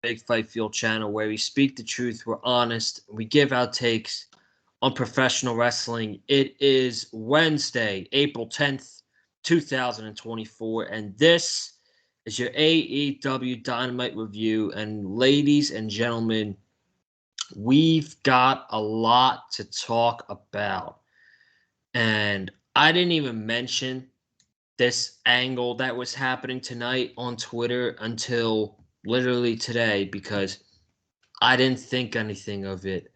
Big Fight Fuel channel where we speak the truth, we're honest, we give our takes on professional wrestling. It is Wednesday, April 10th, 2024, and this is your AEW Dynamite review. And ladies and gentlemen, we've got a lot to talk about. And I didn't even mention this angle that was happening tonight on Twitter until literally today because I didn't think anything of it.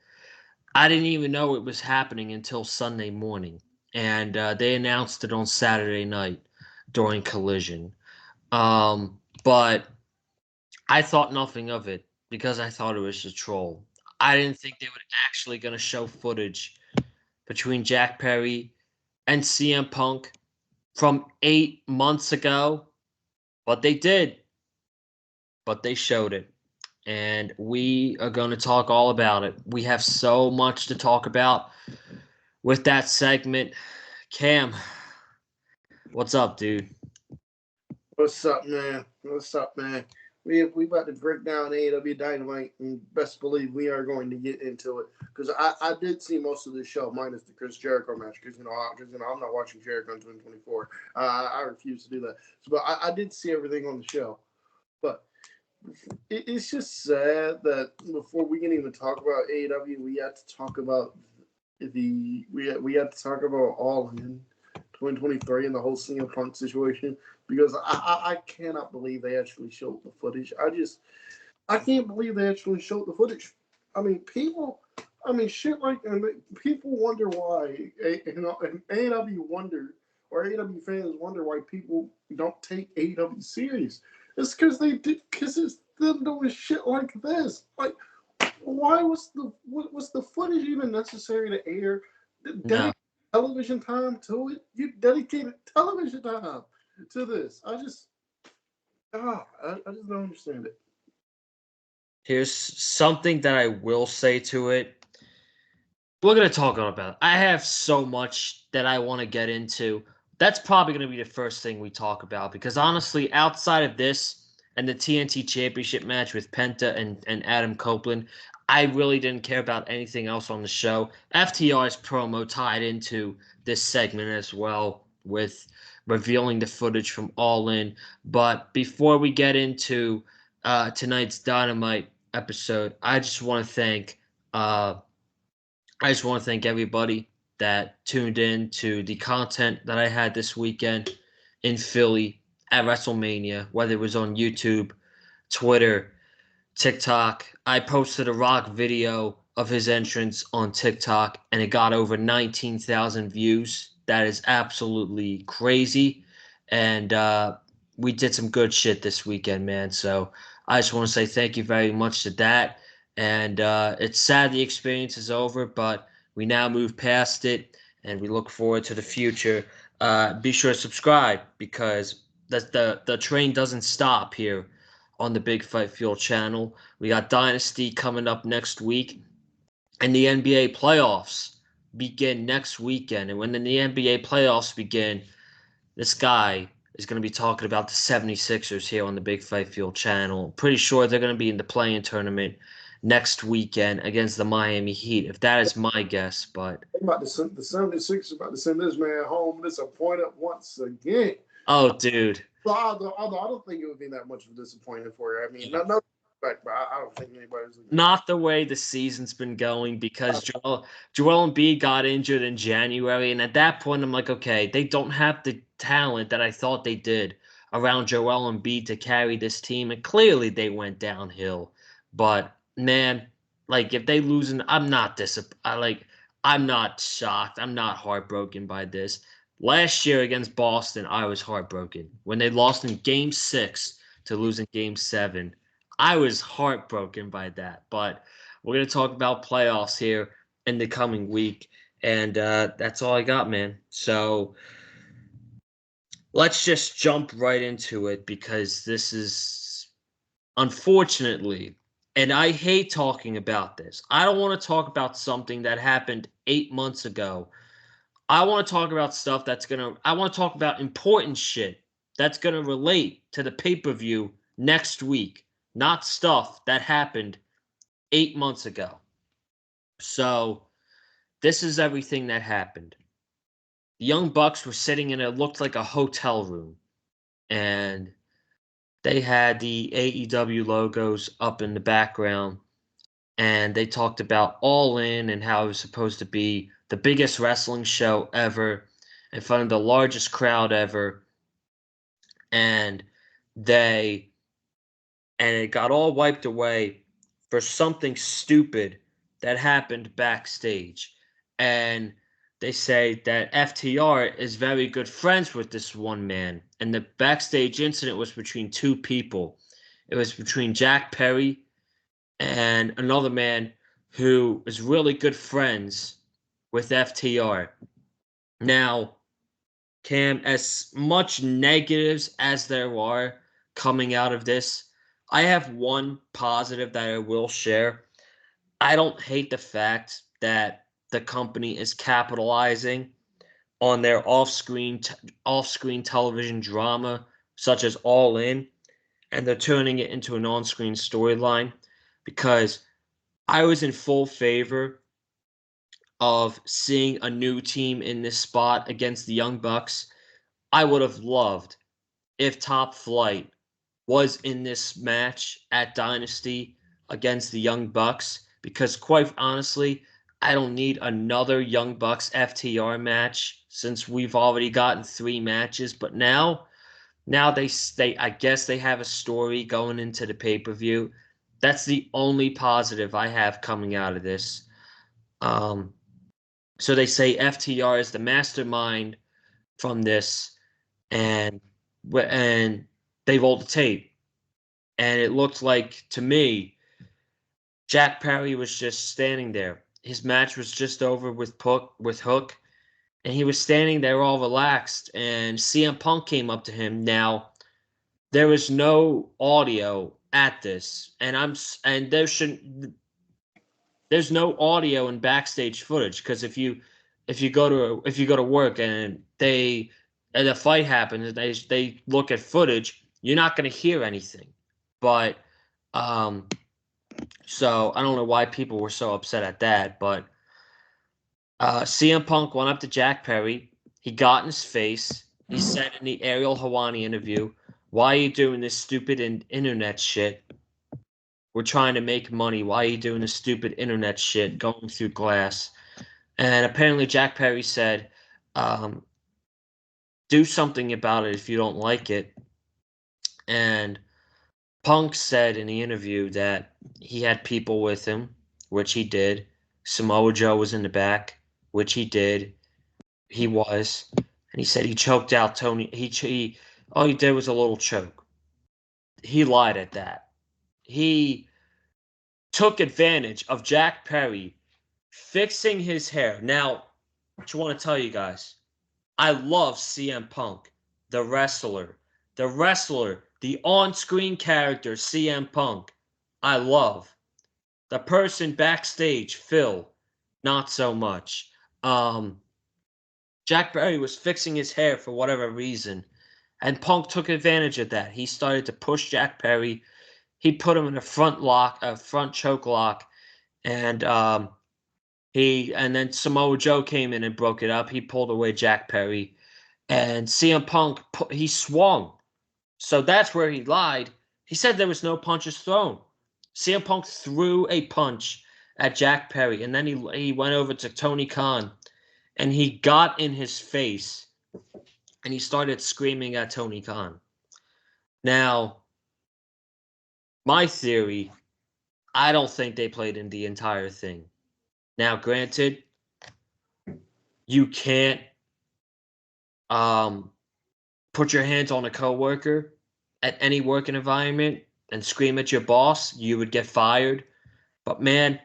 I didn't even know it was happening until Sunday morning. And they announced it on Saturday night during Collision. But I thought nothing of it because I thought it was a troll. I didn't think they were actually going to show footage between Jack Perry and CM Punk from 8 months ago, but they did. But they showed it, and we are going to talk all about it. We have so much to talk about with that segment. Cam, what's up, dude? What's up, man? What's up, man? We about to break down AEW Dynamite, and best believe we are going to get into it because I did see most of the show minus the Chris Jericho match because I'm not watching Jericho in 2024. I refuse to do that. So, but I did see everything on the show, but it's just sad that before we can even talk about AEW, we had to talk about we had to talk about All In 2023 and the whole CM Punk situation because I cannot believe they actually showed the footage. I can't believe they actually showed the footage. Shit like people wonder why, and AEW wonder, or AEW fans wonder why people don't take AEW serious. It's because it's them doing shit like this. Like, why was the footage even necessary to air? No. Television time to it. You dedicated television time to this. I just don't understand it. Here's something that I will say to it. We're going to talk about it. I have so much that I want to get into. That's probably going to be the first thing we talk about because honestly, outside of this and the TNT Championship match with Penta and Adam Copeland, I really didn't care about anything else on the show. FTR's promo tied into this segment as well with revealing the footage from All In. But before we get into tonight's Dynamite episode, I just want to thank everybody that tuned in to the content that I had this weekend in Philly at WrestleMania, whether it was on YouTube, Twitter, TikTok. I posted a Rock video of his entrance on TikTok, and it got over 19,000 views. That is absolutely crazy. And we did some good shit this weekend, man. So I just want to say thank you very much to that. And it's sad the experience is over, but we now move past it, and we look forward to the future. Be sure to subscribe because the train doesn't stop here on the Big Fight Fuel channel. We got Dynasty coming up next week, and the NBA playoffs begin next weekend. And when the NBA playoffs begin, this guy is going to be talking about the 76ers here on the Big Fight Fuel channel. Pretty sure they're going to be in the play-in tournament next weekend against the Miami Heat, if that is my guess. But the 76ers about to send this man home disappointed once again. Oh, dude. Although I don't think it would be that much of a disappointment for you. I mean, no, but I don't think anybody's not the way the season's been going because Joel Embiid got injured in January, and at that point, I'm like, okay, they don't have the talent that I thought they did around Joel Embiid to carry this team, and clearly they went downhill. But man, like if they lose, I'm not I'm not shocked. I'm not heartbroken by this. Last year against Boston, I was heartbroken when they lost in Game 6 to lose in Game 7. I was heartbroken by that. But we're going to talk about playoffs here in the coming week. And that's all I got, man. So let's just jump right into it because this is, unfortunately, and I hate talking about this. I don't want to talk about something that happened 8 months ago. I want to talk about stuff I want to talk about important shit that's going to relate to the pay-per-view next week not stuff that happened 8 months ago. So this is everything that happened. The Young Bucks were sitting in it looked like a hotel room, and they had the AEW logos up in the background, and they talked about All In and how it was supposed to be the biggest wrestling show ever in front of the largest crowd ever. And it got all wiped away for something stupid that happened backstage. And they say that FTR is very good friends with this one man. And the backstage incident was between two people. It was between Jack Perry and another man who is really good friends with FTR. Now, Cam, as much negatives as there are coming out of this, I have one positive that I will share. I don't hate the fact that the company is capitalizing on their off-screen television drama such as All In, and they're turning it into an on-screen storyline, because I was in full favor of seeing a new team in this spot against the Young Bucks. I would have loved if Top Flight was in this match at Dynasty against the Young Bucks, because quite honestly, I don't need another Young Bucks FTR match since we've already gotten 3 matches. But now they I guess they have a story going into the pay-per-view. That's the only positive I have coming out of this. So they say FTR is the mastermind from this, and they rolled the tape, and it looked like, to me, Jack Perry was just standing there. His match was just over with Hook, and he was standing there all relaxed, and CM Punk came up to him. Now, there was no audio at this, and there's no audio in backstage footage, because if you go to work and a fight happens and they look at footage, you're not going to hear anything. But so I don't know why people were so upset at that. But CM Punk went up to Jack Perry. He got in his face. He said in the Ariel Helwani interview, "Why are you doing this stupid internet shit? We're trying to make money. Why are you doing this stupid internet shit going through glass?" And apparently Jack Perry said, "Do something about it if you don't like it." And Punk said in the interview that he had people with him, which he did. Samoa Joe was in the back, which he did. He was. And he said he choked out Tony. All he did was a little choke. He lied at that. He took advantage of Jack Perry fixing his hair. Now, I just want to tell you guys, I love CM Punk, the wrestler, the on-screen character CM Punk. I love. The person backstage, Phil, not so much. Jack Perry was fixing his hair for whatever reason, and Punk took advantage of that. He started to push Jack Perry. He put him in a front choke lock, and then Samoa Joe came in and broke it up. He pulled away Jack Perry, and CM Punk, he swung. So that's where he lied. He said there was no punches thrown. CM Punk threw a punch at Jack Perry, and then he went over to Tony Khan, and he got in his face, and he started screaming at Tony Khan. Now, my theory, I don't think they played in the entire thing. Now, granted, you can't put your hands on a coworker at any working environment and scream at your boss. You would get fired. But man,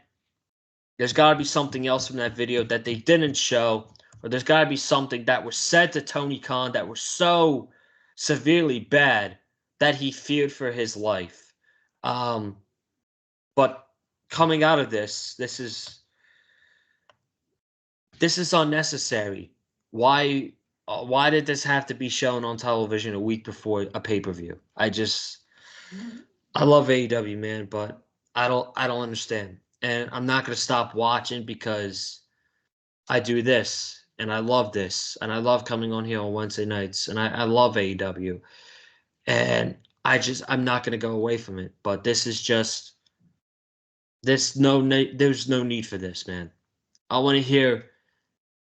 there's got to be something else from that video that they didn't show, or there's got to be something that was said to Tony Khan that was so severely bad that he feared for his life. But coming out of this is unnecessary. Why did this have to be shown on television a week before a pay-per-view? I love AEW, man, but I don't understand. And I'm not gonna stop watching because I do this and I love this and I love coming on here on Wednesday nights and I love AEW. And I'm not gonna go away from it. But this is just there's no need for this, man. I want to hear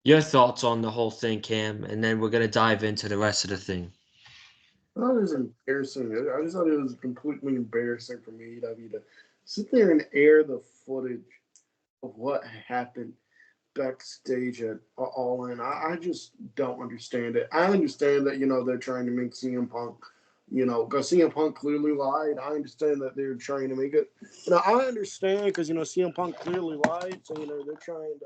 your thoughts on the whole thing, Cam, and then we're gonna dive into the rest of the thing. I thought it was embarrassing. I just thought it was completely embarrassing for me to sit there and air the footage of what happened backstage at All In. I just don't understand it. I understand that, they're trying to make CM Punk, because CM Punk clearly lied. I understand that they're trying to make it. I understand because, CM Punk clearly lied. So, they're trying to.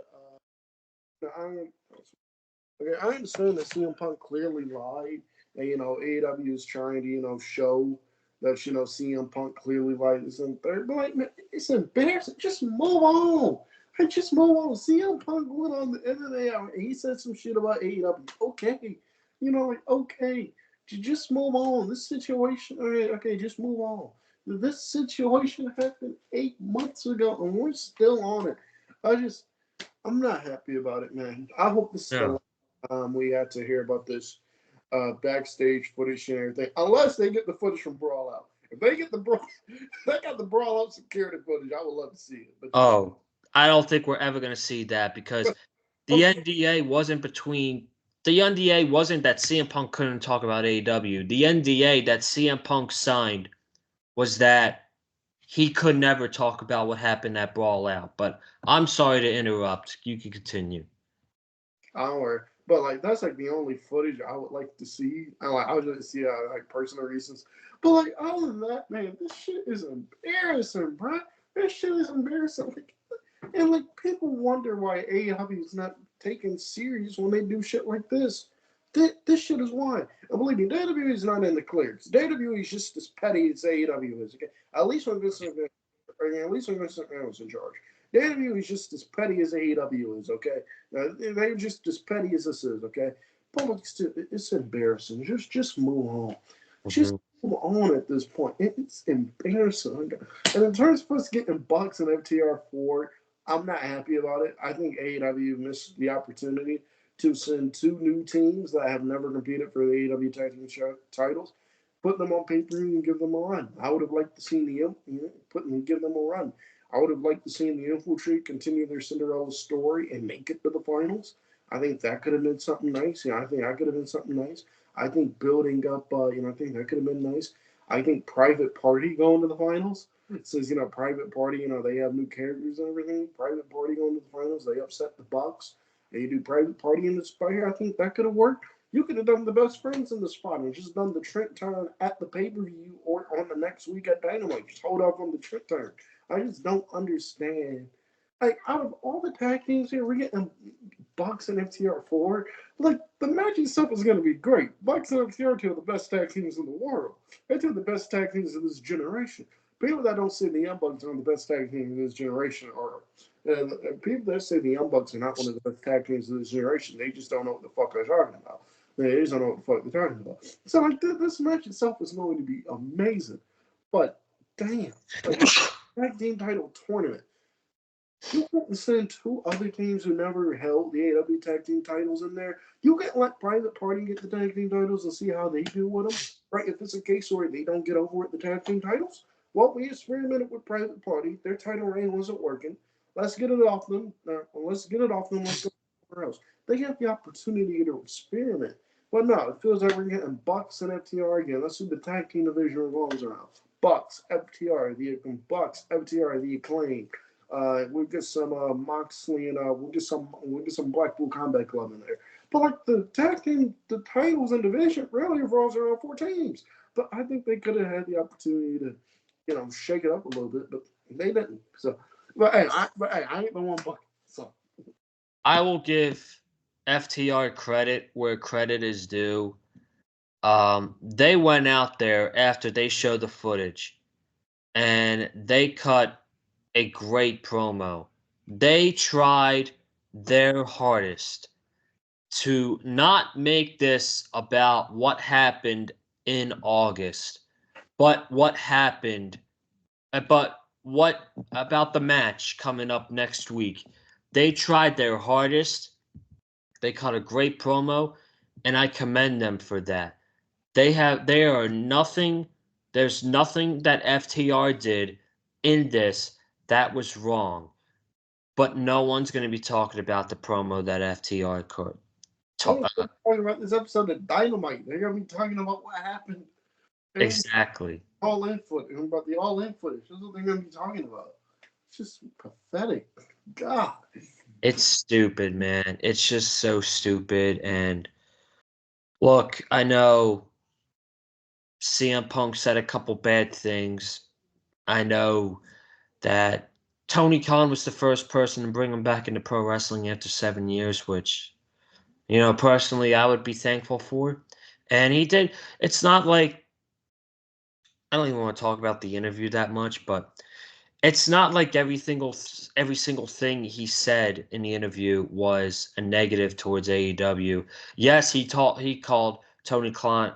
I understand that CM Punk clearly lied. And, AEW is trying to, show that, CM Punk clearly lied. But, like, man, it's embarrassing. Just move on. Just move on. CM Punk went on the internet and he said some shit about AEW. Okay. Okay. Just move on. This situation, okay, just move on. This situation happened 8 months ago and we're still on it. I'm not happy about it, man. I hope this is the Yeah. last time we had to hear about this backstage footage and everything, unless they get the footage from Brawl Out. If they get they got the Brawl Out security footage, I would love to see it. But Oh, I don't think we're ever gonna see that because the okay, NDA wasn't between the NDA wasn't that CM Punk couldn't talk about AEW. The NDA that CM Punk signed was that he could never talk about what happened at Brawl Out. But I'm sorry to interrupt. You can continue. I don't worry. But like that's like the only footage I would like to see. I would like to see like personal reasons. But like other than that, man, this shit is embarrassing, bro. This shit is embarrassing. And like people wonder why AEW is not taken serious when they do shit like this. This shit is why. And believe me, WWE is not in the clear. WWE is just as petty as AEW is. Okay, at least when Vince McMahon was in charge. WWE is just as petty as AEW is. Okay, they're just as petty as this is. Okay, but look, it's embarrassing. Just move on. Just Mhm. move on at this point. It's embarrassing. And in terms of us getting Bucks and FTR4, I'm not happy about it. I think AEW missed the opportunity to send two new teams that have never competed for the AEW tag team titles, put them on pay per view and give them a run. I would have liked to see give them a run. I would have liked to see the Infiltrate continue their Cinderella story and make it to the finals. I think that could have been something nice. I think that could have been something nice. I think building up, I think that could have been nice. I think Private Party going to the finals. It says, Private Party, they have new characters and everything. Private Party going to the finals. They upset the Bucks. They do Private Party in the spot here. I think that could have worked. You could have done the best friends in the spot and just done the Trent turn at the pay per view or on the next week at Dynamite. Just hold off on the Trent turn. I just don't understand. Like, out of all the tag teams here, we're getting Bucks and FTR4. Like, the match itself is going to be great. Bucks and FTR are two of the best tag teams in the world. They're two of the best tag teams of this generation. People that don't say the Young Bucks are the best tag team of this generation are. And people that say the Young Bucks are not one of the best tag teams of this generation, they just don't know what the fuck they're talking about. They just don't know what the fuck they're talking about. So, like, this match itself is going to be amazing. But, damn. Like, tag team title tournament. You couldn't send two other teams who never held the AW tag team titles in there. You can let Private Party get the tag team titles and see how they do with them. Right? If it's a case where they don't get over with the tag team titles, well, we experimented with Private Party. Their title reign wasn't working. Let's get it off them. Let's get it off them. Let's go somewhere else. They have the opportunity to experiment. But no, it feels like we're getting Bucks and FTR again. That's who the tag team division revolves around. Bucks, Bucks, FTR, the Acclaim. We'll get some Moxley and we'll get some Blackpool Combat Club in there. But like the tag team, the titles and division really revolves around four teams. But I think they could have had the opportunity to, shake it up a little bit, but they didn't. So, I ain't the one bucket. So I will give FTR credit where credit is due. They went out there after they showed the footage and they cut a great promo. They tried their hardest to not make this about what happened in August, but what happened But what about the match coming up next week? They tried their hardest. They cut a great promo, and I commend them for that. There's nothing that FTR did in this that was wrong. But no one's going to be talking about the promo that FTR cut. Oh, they're talking about this episode of Dynamite. They're gonna be talking about what happened. Exactly. All in footage. About the all in footage. That's what they're gonna be talking about. It's just pathetic. God. It's stupid, man. It's just so stupid. And look, I know CM Punk said a couple bad things. I know that Tony Khan was the first person to bring him back into pro wrestling after 7 years, which, personally, I would be thankful for. And he did. It's not like I don't even want to talk about the interview that much, but it's not like every single thing he said in the interview was a negative towards AEW. Yes, he called Tony Khan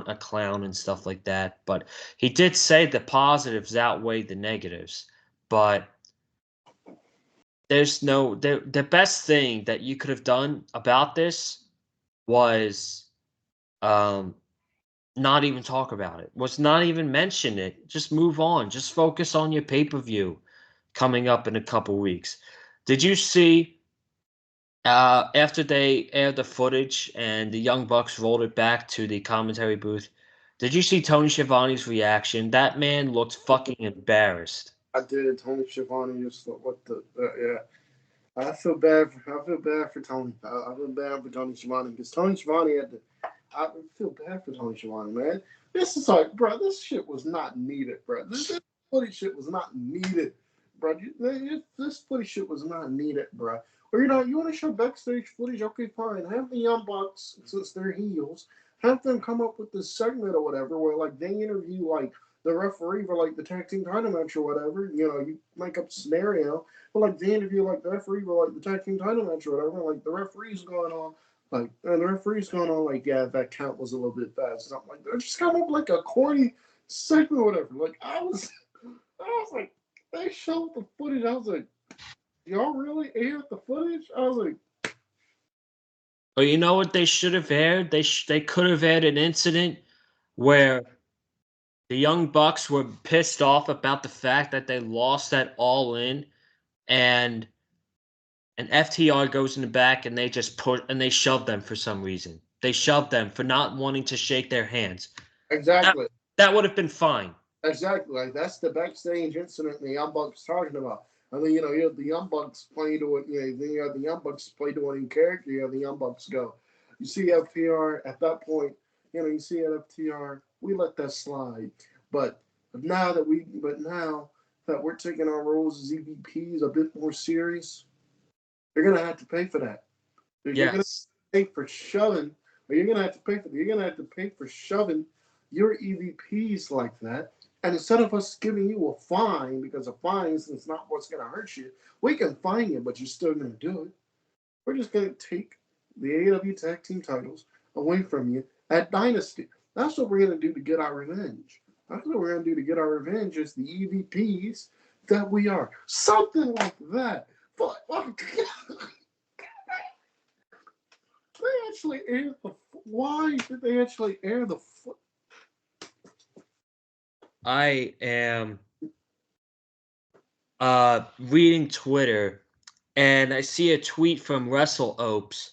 a clown and stuff like that, but he did say the positives outweigh the negatives. But the best thing that you could have done about this was not even talk about it. Was not even mention it. Just move on. Just focus on your pay-per-view coming up in a couple weeks. Did you see after they aired the footage and the Young Bucks rolled it back to the commentary booth? Did you see Tony Schiavone's reaction? That man looked fucking embarrassed. I did. Tony Schiavone just what the yeah. I feel bad for Tony. I feel bad for Tony Schiavone because Tony Schiavone had to. I feel bad for Tony Schiavone, man. This is like, bro. This shit was not needed, bro. This footy shit was not needed, bro. This footy shit was not needed, bro. Or you want to show backstage footage? Okay, fine. Have the Young Bucks, since they're heels, have them come up with this segment or whatever, where like they interview like the referee for like the tag team title match or whatever. You make up a scenario. But like the interview, like the referee for like the tag team title match or whatever, like the referee's going on, like and the referee's going on, like yeah, that count was a little bit fast, something like that. Just come up like a corny segment or whatever. Like I was like, they showed the footage. I was like, y'all really aired the footage? I was like, But you know what they should have aired? They could have aired an incident where the Young Bucks were pissed off about the fact that they lost that All In, and FTR goes in the back and they shove them for some reason. They shoved them for not wanting to shake their hands. exactly. That would have been fine. Exactly. Like that's the backstage incident the Young Bucks talking about. And then you have the Young Bucks play to it. Then you have the Young Bucks play to it in character. You have the Young Bucks go. You see FTR at that point. You see at FTR, we let that slide. But now that we're taking our roles as EVPs a bit more serious, you're gonna have to pay for that. You're gonna pay for shoving. Or you're gonna have to pay for. You're gonna have to pay for shoving your EVPs like that. And instead of us giving you a fine, because a fine is not what's going to hurt you, we can fine you, but you're still going to do it. We're just going to take the AEW tag team titles away from you at Dynasty. That's what we're going to do to get our revenge. That's what we're going to do to get our revenge as the EVPs that we are. Something like that. But, they actually aired the. Why did they actually air the? I am reading Twitter, and I see a tweet from WrestleOps.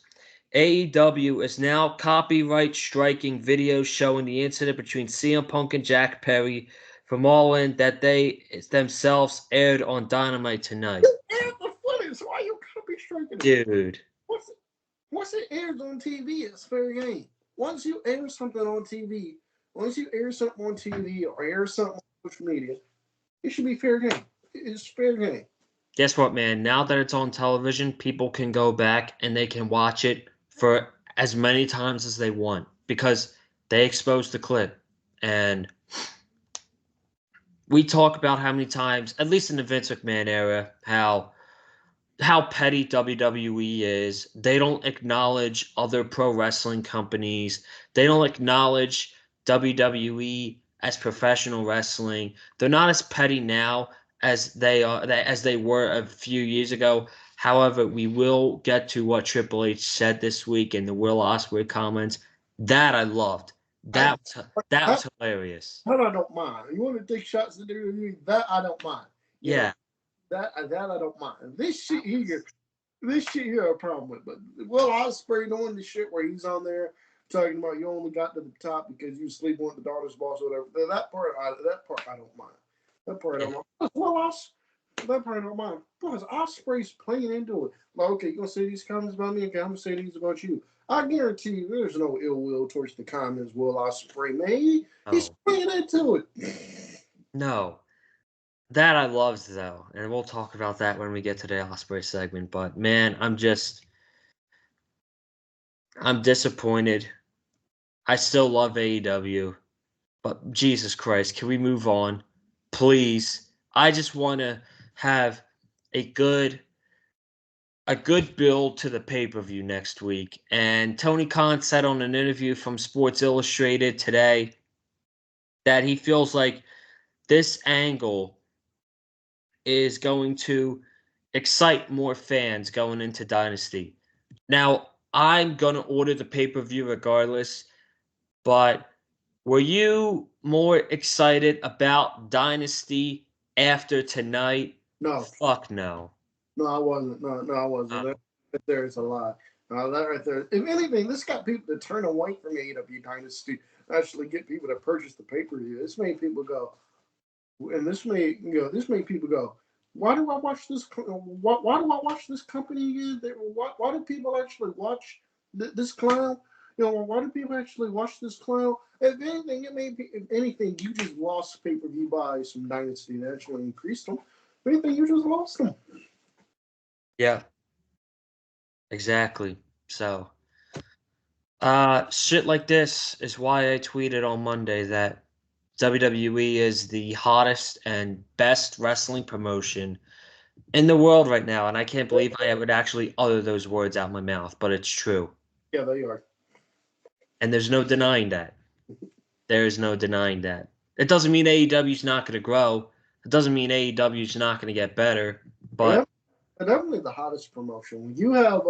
AEW is now copyright striking videos showing the incident between CM Punk and Jack Perry from All In that they themselves aired on Dynamite tonight. You aired the footage. Why are you copy striking it? Dude. Once it airs on TV, it's fair game. Once you air something on TV, or air something on social media, it should be fair game. It's fair game. Guess what, man? Now that it's on television, people can go back and they can watch it for as many times as they want because they exposed the clip. And we talk about how many times, at least in the Vince McMahon era, how petty WWE is. They don't acknowledge other pro wrestling companies. They don't acknowledge WWE as professional wrestling. They're not as petty now as they were a few years ago. However, we will get to what Triple H said this week in the Will Ospreay comments. That I loved. That was hilarious. That I don't mind. You want to take shots at WWE? That I don't mind. Yeah. That I don't mind. This shit here I have a problem with. But Will Ospreay doing the shit where he's on there talking about you only got to the top because you sleep with the daughter's boss or whatever. That part I don't mind. That part I don't mind. Well, that part I don't mind. Because Ospreay's playing into it. Like, okay, you gonna say these comments about me? Okay, I'm gonna say these about you. I guarantee you, there's no ill will towards the comments. Will Ospreay, man, he's playing into it. No. That I loved, though, and we'll talk about that when we get to the Ospreay segment. But, man, I'm disappointed. I still love AEW, but Jesus Christ, can we move on? Please. I just want to have a good build to the pay-per-view next week. And Tony Khan said on an interview from Sports Illustrated today that he feels like this angle is going to excite more fans going into Dynasty. Now, I'm going to order the pay-per-view regardless, but were you more excited about Dynasty after tonight? No. Fuck no. No, I wasn't. No, I wasn't. That there's a lot. That right there. If anything, this got people to turn away from AEW Dynasty. Actually, get people to purchase the pay-per-view. This made people go, and this made people go. Why do I watch this? Why do I watch this company again? Why do people actually watch this clown? Why do people actually watch this clown? If anything, you just lost pay-per-view buys from Dynasty that actually increased them. If anything, you just lost them. Yeah. Exactly. So, shit like this is why I tweeted on Monday that WWE is the hottest and best wrestling promotion in the world right now, and I can't believe I would actually utter those words out my mouth, but it's true. Yeah, they are. And there's no denying that. There is no denying that. It doesn't mean AEW's not going to grow. It doesn't mean AEW's not going to get better, but they're definitely the hottest promotion. When you have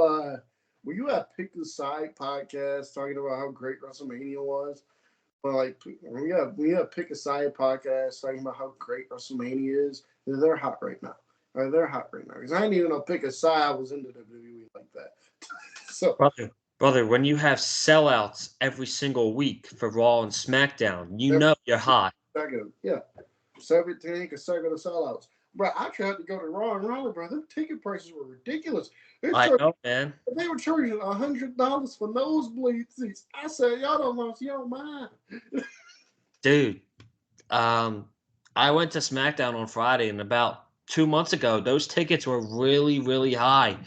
Pick the Side podcast talking about how great WrestleMania was, but like we have Pick a Side podcast talking about how great WrestleMania is, they're hot right now. They're hot right now because I didn't even know Pick a Side was into WWE like that. So brother, when you have sellouts every single week for Raw and SmackDown, you know you're hot. Yeah, 17 consecutive sellouts. Bro, I tried to go to Raw and Raleigh, bro. Their ticket prices were ridiculous. I know, man. They were charging $100 for nosebleed seats. I said, y'all don't know, you don't mind. Dude, I went to SmackDown on Friday, and about 2 months ago, those tickets were really, really high.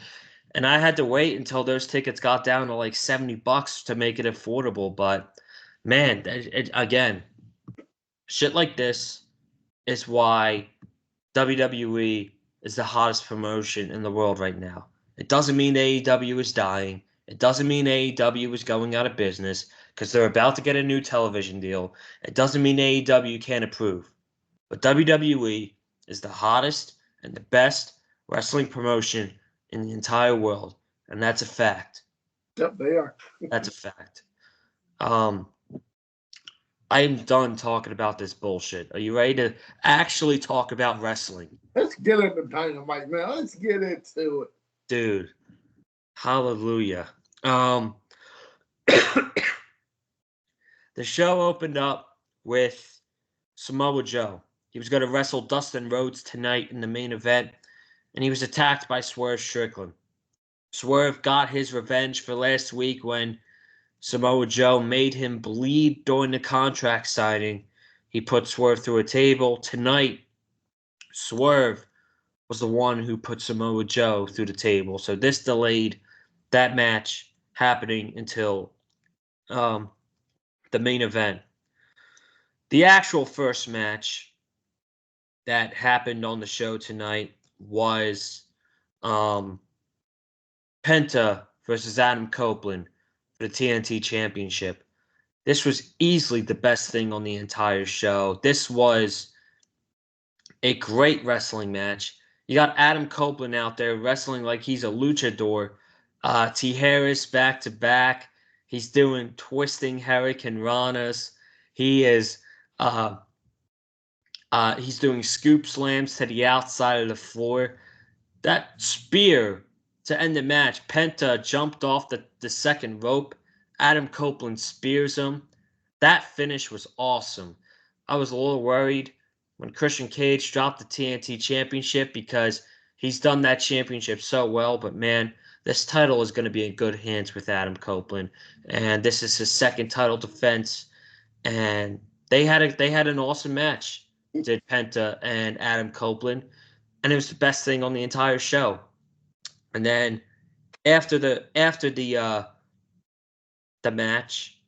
And I had to wait until those tickets got down to like $70 to make it affordable. But, man, again, shit like this is why WWE is the hottest promotion in the world right now. It doesn't mean AEW is dying. It doesn't mean AEW is going out of business because they're about to get a new television deal. It doesn't mean AEW can't improve. But WWE is the hottest and the best wrestling promotion in the entire world. And that's a fact. Yep, they are. That's a fact. I'm done talking about this bullshit. Are you ready to actually talk about wrestling? Let's get into Dynamite, man. Let's get into it. Dude, hallelujah. The show opened up with Samoa Joe. He was going to wrestle Dustin Rhodes tonight in the main event, and he was attacked by Swerve Strickland. Swerve got his revenge for last week when Samoa Joe made him bleed during the contract signing. He put Swerve through a table. Tonight, Swerve was the one who put Samoa Joe through the table. So this delayed that match happening until the main event. The actual first match that happened on the show tonight was Penta versus Adam Copeland for the TNT Championship. This was easily the best thing on the entire show. This was a great wrestling match. You got Adam Copeland out there wrestling like he's a luchador. T. Harris back to back. He's doing twisting Hurricane Ranas. He is uh, he's doing scoop slams to the outside of the floor. That spear to end the match, Penta jumped off the second rope. Adam Copeland spears him. That finish was awesome. I was a little worried when Christian Cage dropped the TNT Championship because he's done that championship so well, but man, this title is going to be in good hands with Adam Copeland, and this is his second title defense, and they had an awesome match. Did Penta and Adam Copeland, and it was the best thing on the entire show. And then after the match,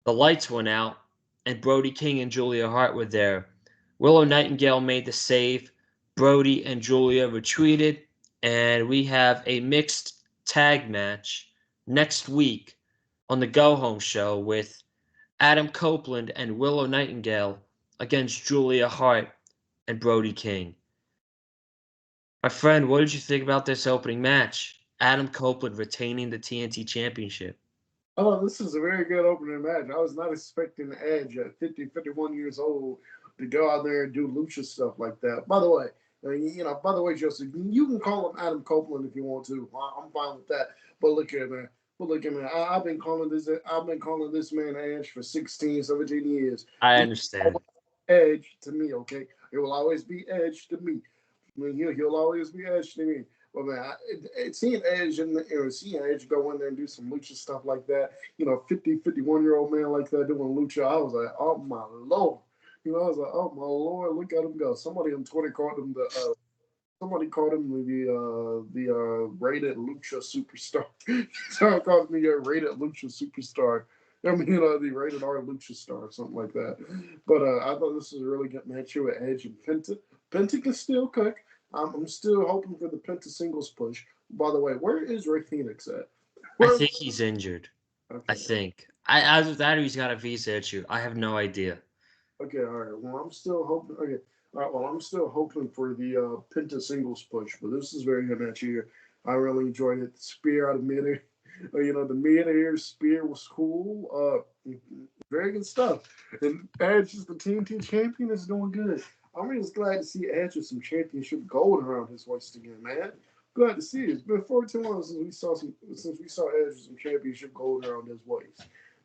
the lights went out, and Brody King and Julia Hart were there. Willow Nightingale made the save. Brody and Julia retreated, and we have a mixed tag match next week on the Go Home show with Adam Copeland and Willow Nightingale against Julia Hart and Brody King. My friend, what did you think about this opening match? Adam Copeland retaining the TNT Championship. Oh, this is a very good opening match. I was not expecting Edge at 50, 51 years old to go out there and do lucha stuff like that. By the way, Joseph, you can call him Adam Copeland if you want to. I'm fine with that. But look here, man. I've been calling this man Edge for 16, 17 years. I understand. Edge to me, okay? It will always be Edge to me. I mean, he'll always be Edge to me. But man, seeing Edge seeing Edge go in there and do some lucha stuff like that, 50, 51-year-old man like that doing lucha, I was like, oh my lord. I was like, oh my lord, look at him go. Somebody on Twitter called him the rated lucha superstar. Someone called me a rated lucha superstar. I mean, the rated R lucha star or something like that. But I thought this was a really good match here with Edge and Penta. Penta can still cook. I'm still hoping for the Penta singles push. By the way, where is Ray Phoenix at? I think he's injured. Okay. I think. As of that, he's got a visa issue. I have no idea. Okay, all right. Well, I'm still hoping. Okay, all right. Well, I'm still hoping for the Penta singles push, but this is very good match here. I really enjoyed it. The spear out of midair. The mid-air spear was cool. Very good stuff. And Edge is the TNT champion. Is doing good. I'm just glad to see Edge with some championship gold around his waist again, man. Glad to see it. It's been 14 months since we saw Edge with some championship gold around his waist.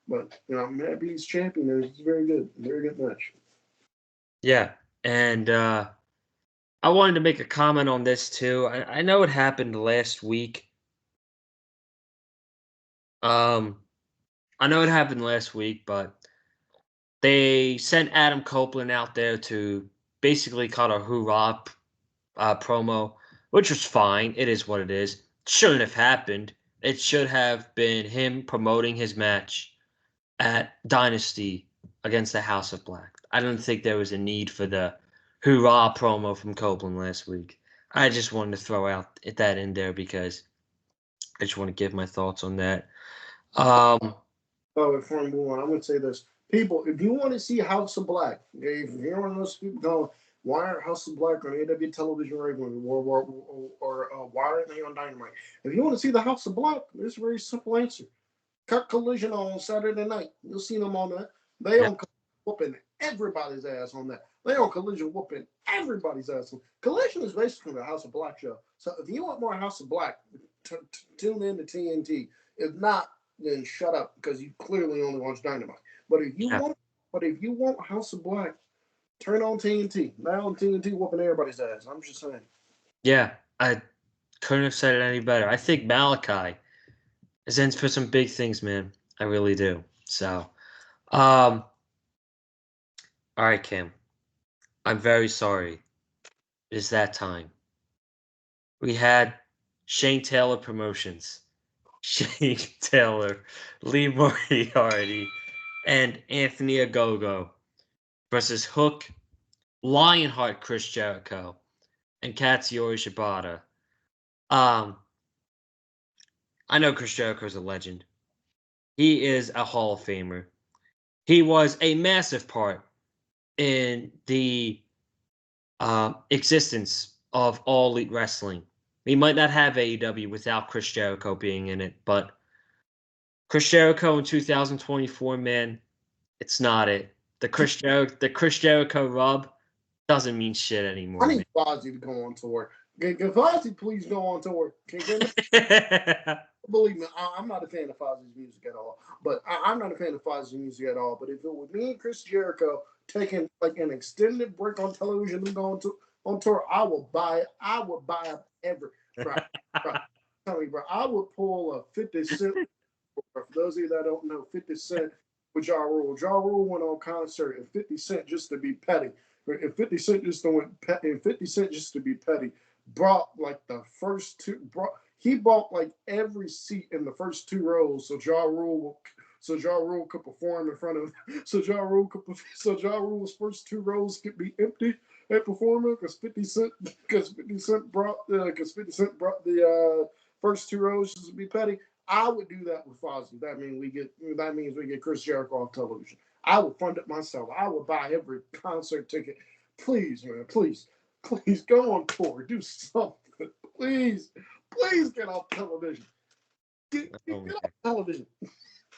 But I'm happy he's champion. It's very good. Very good match. Yeah, and I wanted to make a comment on this too. I know it happened last week. I know it happened last week, but they sent Adam Copeland out there to basically cut a hoorah promo, which was fine. It is what it is. Shouldn't have happened. It should have been him promoting his match at Dynasty against the House of Black. I don't think there was a need for the hoorah promo from Copeland last week. I just wanted to throw out that in there because I just want to give my thoughts on that. Before we move on, I'm going to say this. People, if you want to see House of Black, if you're one of those people going, why aren't House of Black on AW television regularly or why aren't they on Dynamite? If you want to see the House of Black, there's a very simple answer. Cut Collision on Saturday night. You'll see them on that. They on whooping everybody's ass on that. They on Collision whooping everybody's ass. Collision is basically the House of Black show. So if you want more House of Black, tune in to TNT. If not, then shut up because you clearly only watch Dynamite. But if you want House of Black, turn on TNT. Now on TNT whooping everybody's ass. I'm just saying. Yeah, I couldn't have said it any better. I think Malachi is in for some big things, man. I really do. So, all right, Kim. I'm very sorry. It is that time. We had Shane Taylor Promotions. Shane Taylor, Lee Moriarty, and Anthony Ogogo versus Hook, Lionheart Chris Jericho, and Katsuyori Shibata. I know Chris Jericho is a legend. He is a Hall of Famer. he was a massive part in the existence of All Elite Wrestling. We might not have AEW without Chris Jericho being in it, but Chris Jericho in 2024, man, it's not it. The Chris Jericho rub doesn't mean shit anymore. I need Fozzy to go on tour. Can Fozzy please go on tour? Believe me, I'm not a fan of Fozzy's music at all. But I'm not a fan of Fozzy's music at all. But if it was me and Chris Jericho taking like an extended break on television and going on tour, I would buy every. Bro, tell me, bro, I would pull a 50 Cent. For those of you that don't know, 50 Cent with Ja Rule. Ja Rule went on concert and 50 Cent just to be petty. And 50 Cent just to be petty brought like the first two. He bought like every seat in the first two rows, so Ja Rule could perform in front of. So Ja Rule's first two rows could be empty at performing because 50 Cent brought the first two rows just to be petty. I would do that with Fozzy. That means we get Chris Jericho off television. I would fund it myself. I would buy every concert ticket. Please, man, please go on tour. Do something. Please get off television. Get off television.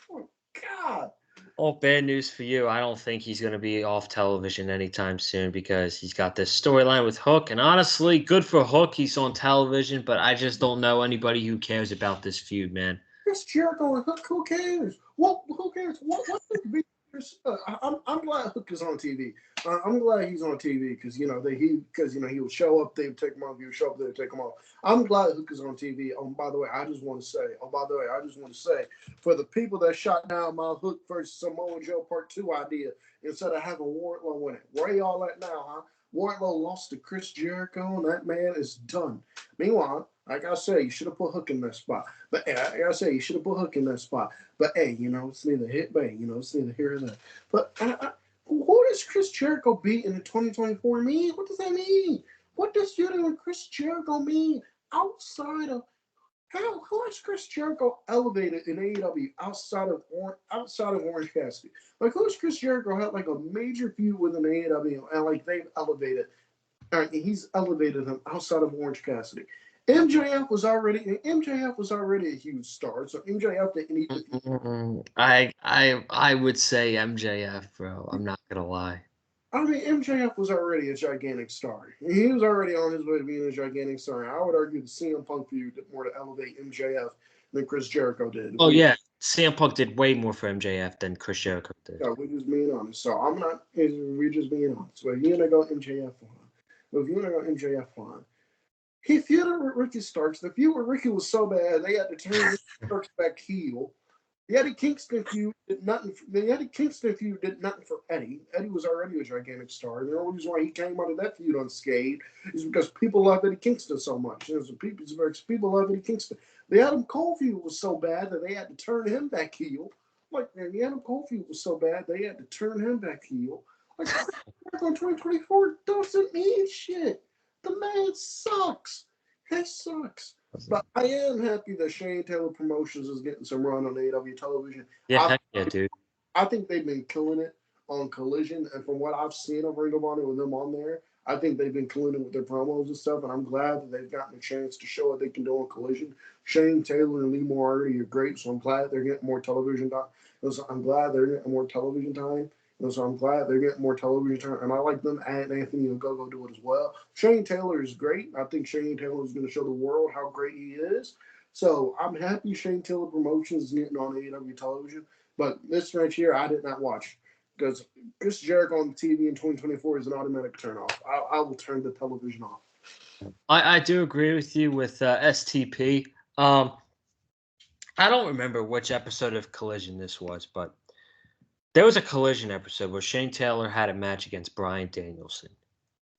Oh, God. Well, bad news for you. I don't think he's going to be off television anytime soon because he's got this storyline with Hook. And honestly, good for Hook. He's on television, but I just don't know anybody who cares about this feud, man. Chris Jericho and Hook, who cares? Who cares? I'm glad Hook is on TV. I'm glad he's on TV because he would show up, they would take him off. He would show up, they would take him off. I'm glad Hook is on TV. By the way, I just want to say, for the people that shot down my Hook versus Samoa Joe Part 2 idea, instead of having Wardlow win it, where y'all at now, huh? Wardlow lost to Chris Jericho, and that man is done. Meanwhile, like I say, you should have put Hook in that spot. But hey, like I say, you should have put Hook in that spot. But hey, it's neither hit, bang. It's neither here nor there. But who does Chris Jericho beat in the 2024 mean? What does that mean? What does feuding with Chris Jericho mean outside of how is Chris Jericho elevated in AEW outside of Orange Cassidy? Like, who's Chris Jericho had like a major feud with an AEW and like they've elevated? He's elevated him outside of Orange Cassidy. MJF was already a huge star, so MJF didn't need to. I would say MJF, bro. I'm not gonna lie. I mean, MJF was already a gigantic star. He was already on his way to being a gigantic star. I would argue the CM Punk feud did more to elevate MJF than Chris Jericho did. Oh, yeah. CM Punk did way more for MJF than Chris Jericho did. Yeah, we're just being honest. So we're just being honest. So if you're going to go MJF on, he feuded with Ricky Starks. The feud with Ricky was so bad, they had to turn Ricky Starks back heel. The Eddie Kingston feud did nothing for Eddie. Eddie was already a gigantic star. The only reason why he came out of that feud unscathed is because people love Eddie Kingston so much. People love Eddie Kingston. The Adam Cole feud was so bad that they had to turn him back heel. Like, man, the Adam Cole feud was so bad they had to turn him back heel. Like, on 2024 doesn't mean shit. The man sucks. He sucks. But I am happy that Shane Taylor Promotions is getting some run on AEW television. Yeah, dude. I think they've been killing it on Collision, and from what I've seen of Ring of Honor with them on there, I think they've been killing it with their promos and stuff, and I'm glad that they've gotten a chance to show what they can do on Collision. Shane Taylor and Lee Moriarty are great, so I'm glad they're getting more television time. I'm glad they're getting more television time. So I'm glad they're getting more television time, and I like them adding Anthony Ogogo do it as well. Shane Taylor is great. I think Shane Taylor is going to show the world how great he is. So I'm happy Shane Taylor Promotions is getting on AEW television. But this match here, I did not watch because Chris Jericho on TV in 2024 is an automatic turn off. I will turn the television off. I do agree with you with STP. I don't remember which episode of Collision this was, but there was a Collision episode where Shane Taylor had a match against Bryan Danielson.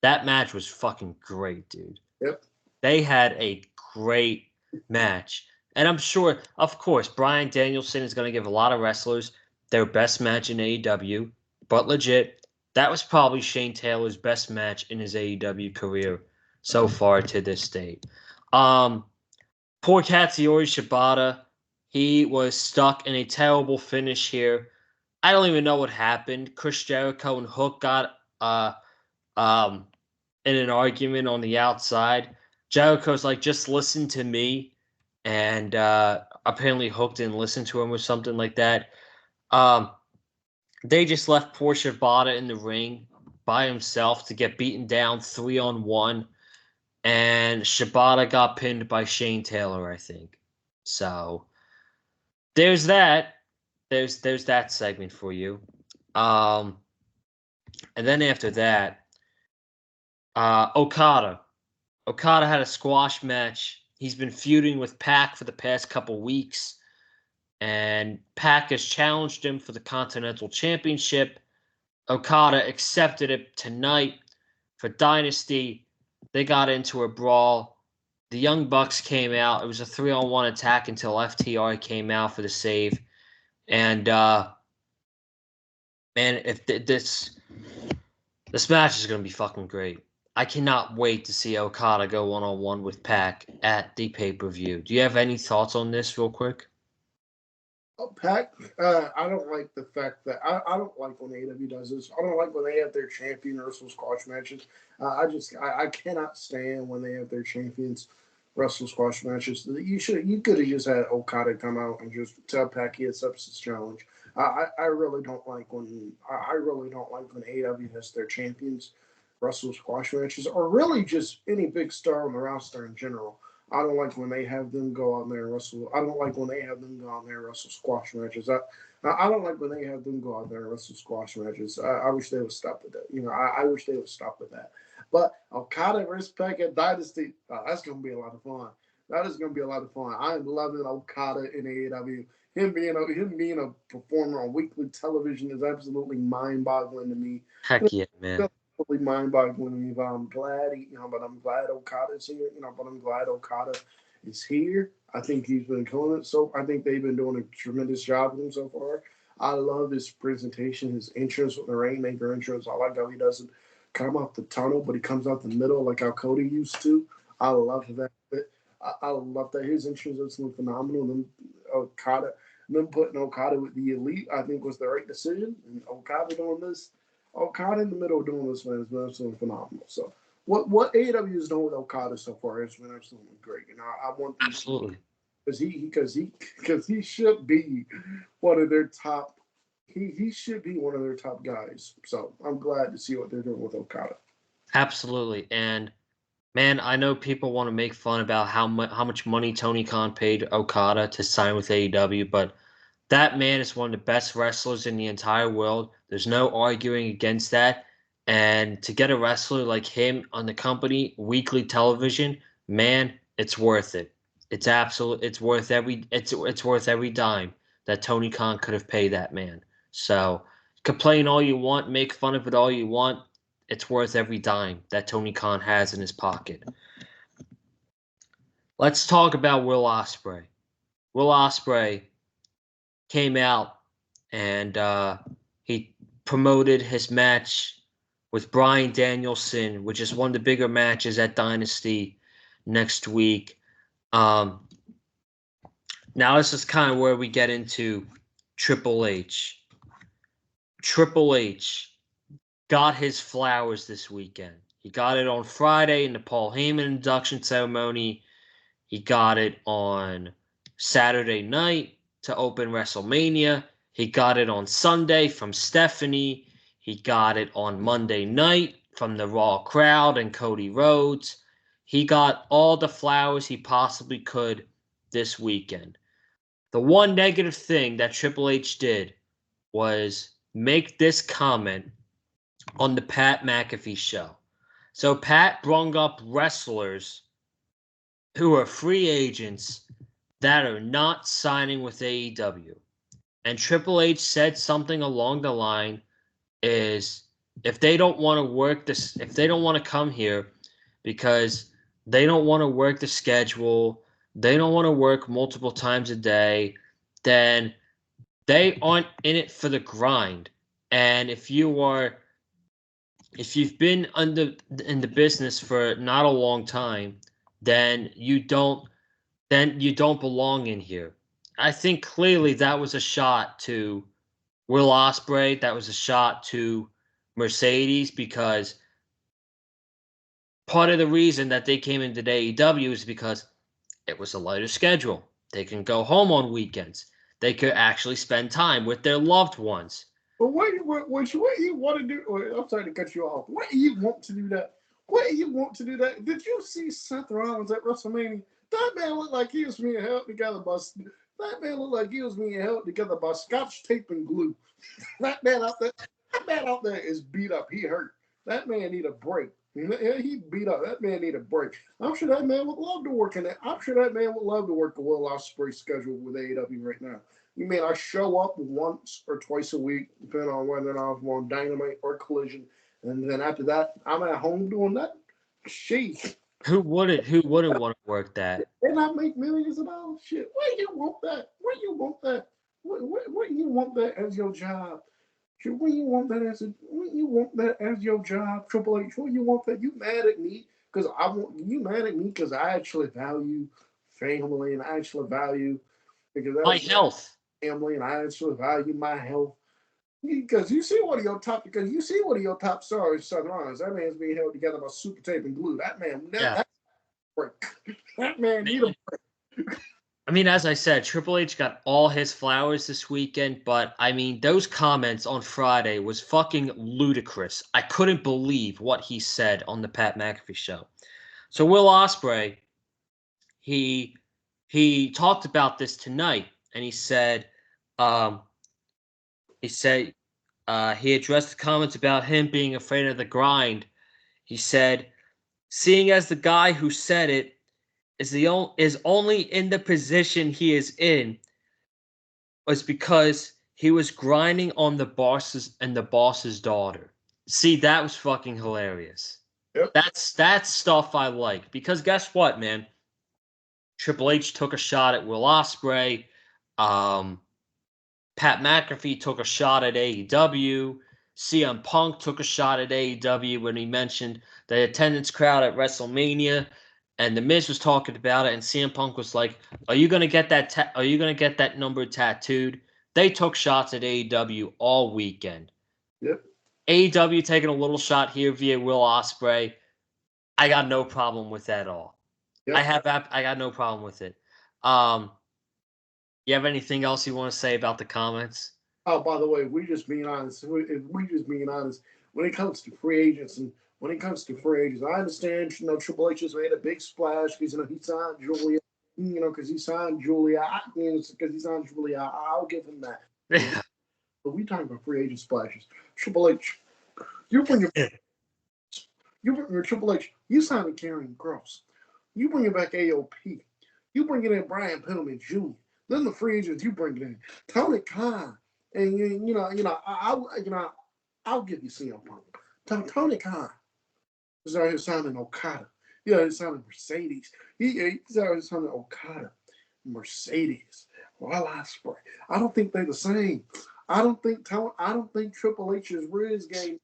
That match was fucking great, dude. Yep. They had a great match. And I'm sure, of course, Bryan Danielson is going to give a lot of wrestlers their best match in AEW. But legit, that was probably Shane Taylor's best match in his AEW career so far to this date. Poor Katsuyori Shibata. He was stuck in a terrible finish here I don't even know what happened. Chris Jericho and Hook got um in an argument on the outside. Jericho's like, just listen to me, and apparently Hook didn't listen to him or something like that. Um, they just left poor Shibata in the ring by himself to get beaten down 3-on-1, and Shibata got pinned by Shane Taylor, I think. So there's that. There's that segment for you. And then after that, Okada. Okada had a squash match. He's been feuding with Pac for the past couple weeks, and Pac has challenged him for the Continental Championship. Okada accepted it tonight for Dynasty. They got into a brawl. The Young Bucks came out. It was a 3-on-1 attack until FTR came out for the save. And man, if this match is gonna be fucking great. I cannot wait to see Okada go 1-on-1 with Pac at the pay-per-view. Do you have any thoughts on this, real quick? Pac, I don't like the fact that I don't like when AEW does this. I don't like when they have their champion wrestle squash matches. I cannot stand when they have their champions wrestle squash matches. You could have just had Okada come out and just tell Pac he accepts his challenge. I really don't like when AEW has their champions wrestle squash matches, or really just any big star on the roster in general. I don't like when they have them go out there and wrestle. I don't like when they have them go out there and wrestle squash matches. I don't like when they have them go out there and wrestle squash matches. I wish they would stop with that. I wish they would stop with that. But Okada versus Pac at Dynasty, that's going to be a lot of fun. That is going to be a lot of fun. I am loving Okada in AEW. Him being a performer on weekly television is absolutely mind-boggling to me. Heck yeah, man. Mind-boggling. But I'm glad, I'm glad Okada's here. But I'm glad Okada is here. I think he's been killing it. So I think they've been doing a tremendous job with him so far. I love his presentation, his entrance with the Rainmaker entrance. I like how he doesn't come out the tunnel, but he comes out the middle like how Cody used to. I love that. I love that his entrance is phenomenal. Then them putting Okada with the Elite, I think was the right decision. And Okada doing this. Okada in the middle doing this, man, has been absolutely phenomenal. So what AEW is doing with Okada so far has been absolutely great. I want them Absolutely. Because he should be one of their top. He should be one of their top guys. So I'm glad to see what they're doing with Okada. Absolutely. And man, I know people want to make fun about how much money Tony Khan paid Okada to sign with AEW, but that man is one of the best wrestlers in the entire world. There's no arguing against that. And to get a wrestler like him on the company weekly television, man, it's worth it. It's worth every dime that Tony Khan could have paid that man. So complain all you want, make fun of it all you want. It's worth every dime that Tony Khan has in his pocket. Let's talk about Will Ospreay. Will Ospreay came out and he promoted his match with Bryan Danielson, which is one of the bigger matches at Dynasty next week. Now this is kind of where we get into Triple H. Triple H got his flowers this weekend. He got it on Friday in the Paul Heyman induction ceremony. He got it on Saturday night to open WrestleMania. He got it on Sunday from Stephanie. He got it on Monday night from the Raw crowd and Cody Rhodes. He got all the flowers he possibly could this weekend. The one negative thing that Triple H did was make this comment on the Pat McAfee show. So Pat brung up wrestlers who are free agents that are not signing with AEW. And Triple H said something along the line is if they don't want to work this, if they don't want to come here because they don't want to work the schedule, they don't want to work multiple times a day, then they aren't in it for the grind. And if you've been in the business for not a long time, then you don't belong in here. I think clearly that was a shot to Will Ospreay, that was a shot to Mercedes because part of the reason that they came into AEW is because it was a lighter schedule. They can go home on weekends. They could actually spend time with their loved ones. But what you want to do? I'm sorry to cut you off. What do you want to do that? What do you want to do that? Did you see Seth Rollins at WrestleMania? That man looked like he was being held together by. That man looked like he was being held together by Scotch tape and glue. That man out there is beat up. He hurt. That man need a break. He beat up. That man need a break. I'm sure that man would love to work in that. I'm sure that man would love to work the Will Ospreay schedule with AEW right now. You mean I show up once or twice a week, depending on whether or not I'm on Dynamite or Collision, and then after that, I'm at home doing that? Sheesh. Who wouldn't want to work that? And I make millions of dollars. Shit. Why you want that? Why you want that? What you want that as your job? When you want that as your job, Triple H? When you want that? You mad at me because I actually value family and I actually value my health, family, and I actually value my health. Because you see one of your top stars, Seth Rollins. That man's being held together by super tape and glue. That man, that man need a break. I mean, as I said, Triple H got all his flowers this weekend, but I mean, those comments on Friday was fucking ludicrous. I couldn't believe what he said on the Pat McAfee show. So Will Ospreay, he talked about this tonight, and he said he addressed the comments about him being afraid of the grind. He said, seeing as the guy who said it is only in the position he is in was because he was grinding on the bosses and the boss's daughter. See, that was fucking hilarious. Yep. That's stuff I like, because guess what, man? Triple H took a shot at Will Ospreay. Pat McAfee took a shot at AEW. CM Punk took a shot at AEW when he mentioned the attendance crowd at WrestleMania. And The Miz was talking about it, and CM Punk was like, "Are you gonna get that? Are you gonna get that number tattooed?" They took shots at AEW all weekend. Yep. AEW taking a little shot here via Will Ospreay. I got no problem with that at all. Yep. I got no problem with it. You have anything else you want to say about the comments? Oh, by the way, we just being honest. When it comes to free agents I understand, Triple H has made a big splash because, he signed Julia, because he signed Julia. I'll give him that. Yeah. But we talking about free agent splashes. Triple H, you bring your Triple H, you signed Karrion Kross. You bring it back AOP. You bring it in Brian Pillman Jr. Then the free agents you bring it in. Tony Khan. And I'll give you CM Punk. Tony Khan is out here signing Okada. He's signing Mercedes. He's out here signing Okada, Mercedes, Will Ospreay. I don't think they're the same. I don't think Triple H's Riz game is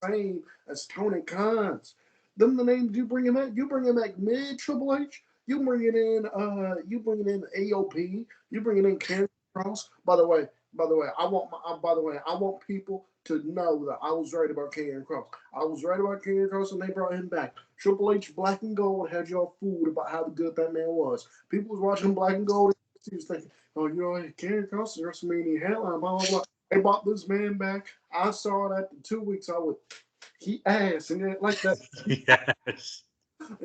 the same as Tony Khan's. Them the names you bring him back. You bring him back mid Triple H. You bring it in AOP. You bring it in Karrion Kross. By the way, I want people to know that I was right about Karrion Kross. I was right about Karrion Kross, and they brought him back. Triple H Black and Gold had y'all fooled about how good that man was. People was watching Black and Gold, and he was thinking, Karrion Kross is WrestleMania headline, blah, blah, blah. They brought this man back. I saw it after 2 weeks. He asked, and like that. Yes.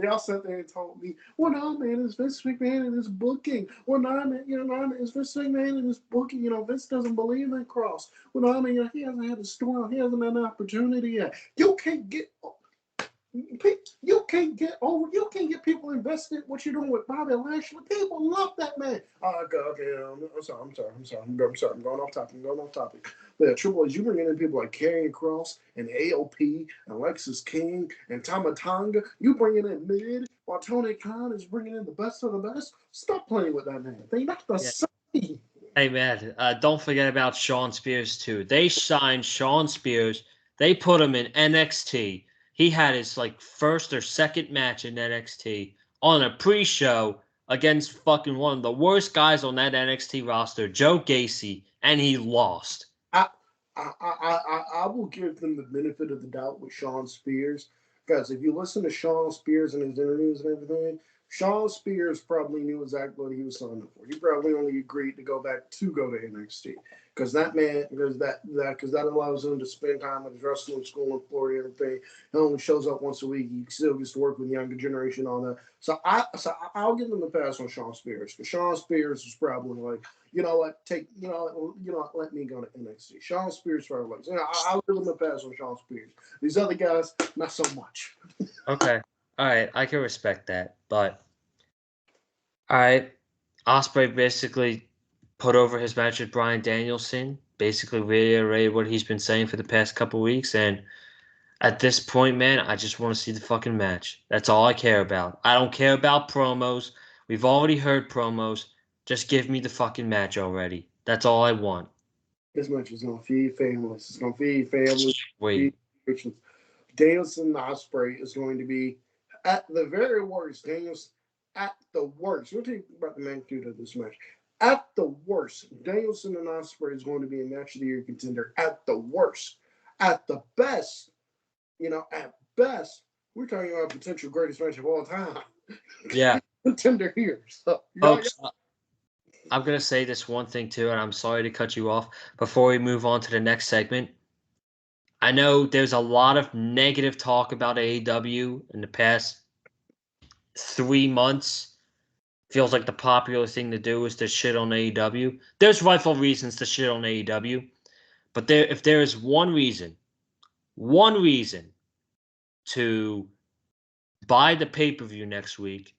Y'all sat there and told me, well, no, man, it's Vince McMahon and his booking. Well, no, man, it's Vince McMahon and his booking. Vince doesn't believe in Cross. Well, no, I mean, he hasn't had a storm. He hasn't had an opportunity yet. You can't get people invested in what you're doing with Bobby Lashley. People love that man. Okay. I'm sorry. I'm going off topic. But Triple H, you bringing in people like Karrion Kross and AOP and Lexis King and Tama Tonga. You bringing in mid while Tony Khan is bringing in the best of the best. Stop playing with that man. They not the same. Hey, man, don't forget about Shawn Spears, too. They signed Shawn Spears. They put him in NXT. He had his first or second match in NXT on a pre-show against one of the worst guys on that NXT roster, Joe Gacy, and he lost. I will give them the benefit of the doubt with Sean Spears, because if you listen to Sean Spears and his interviews and everything, Sean Spears probably knew exactly what he was signing up for. He probably only agreed to go to NXT because that man, because that allows him to spend time at his wrestling school in Florida and everything. He only shows up once a week. He still gets to work with the younger generation on that. I'll give them the pass on Sean Spears, because Sean Spears is probably like, you know what, let me go to NXT. Sean Spears for like, I'll give them a pass on Sean Spears. These other guys, not so much. Okay. All right. I can respect that. But, all right. Ospreay basically put over his match with Bryan Danielson, basically reiterated what he's been saying for the past couple weeks. And at this point, man, I just want to see the fucking match. That's all I care about. I don't care about promos. We've already heard promos. Just give me the fucking match already. That's all I want. This match is going to feed families. It's going to feed families. Wait. Danielson and Ospreay is going to be, at the very worst, at the worst. We'll tell you about the magnitude of this match. At the worst, Danielson and Ospreay is going to be a match of the year contender. At the worst. At the best, at best, we're talking about potential greatest match of all time. Yeah. Contender here. So, Folks, I'm going to say this one thing too, and I'm sorry to cut you off. Before we move on to the next segment, I know there's a lot of negative talk about AEW in the past 3 months. Feels like the popular thing to do is to shit on AEW. There's rightful reasons to shit on AEW, but if there is one reason to buy the pay-per-view next week,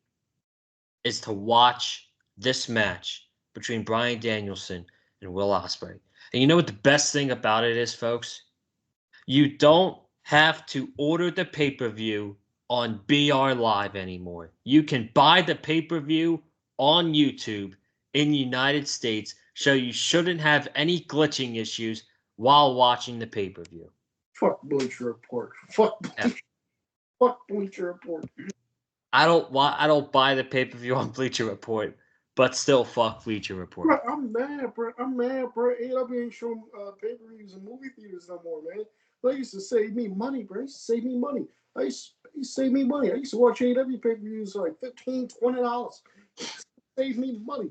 is to watch this match between Bryan Danielson and Will Ospreay. And you know what the best thing about it is, folks? You don't have to order the pay-per-view on BR Live anymore. You can buy the pay-per-view on YouTube in the United States, so you shouldn't have any glitching issues while watching the pay-per-view. Fuck Bleacher Report. Fuck Bleacher Report. I don't buy the pay-per-view on Bleacher Report, but still fuck Bleacher Report. Bro, I'm mad, bro. AEW ain't showing pay-per-views in movie theaters no more, man. They used to save me money, bro. They used to save me money. I used to save me money. I used to watch AEW pay-per-views for like $15, $20. Save me money.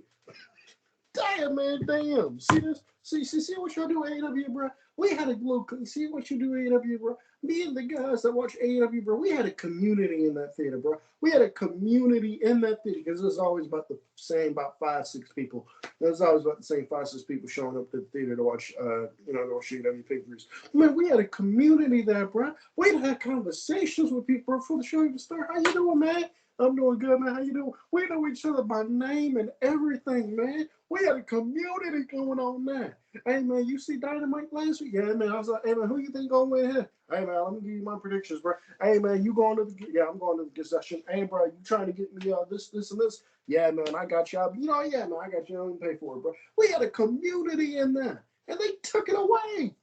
Damn, man, damn. See this? See what y'all do at AEW, bro? We had a little. See what you do at AEW, bro? Me and the guys that watch AEW, bro, we had a community in that theater, bro. We had a community in that theater, because it was always about the same, about 5-6 people. It was always about the same 5-6 people showing up to the theater to watch, to watch AEW pay-per-views. Man, we had a community there, bro. We'd had conversations with people before the show even started. How you doing, man? I'm doing good, man. How you doing? We know each other by name and everything, man. We had a community going on there. Hey, man, you see Dynamite last week? Yeah, man. I was like, hey, man, who you think going to win here? Hey, man, let me give you my predictions, bro. Hey, man, you going to the... Yeah, I'm going to the discussion. Hey, bro, you trying to get me this, and this? Yeah, man, I got you. Yeah, man, I got you. I don't pay for it, bro. We had a community in there, and they took it away.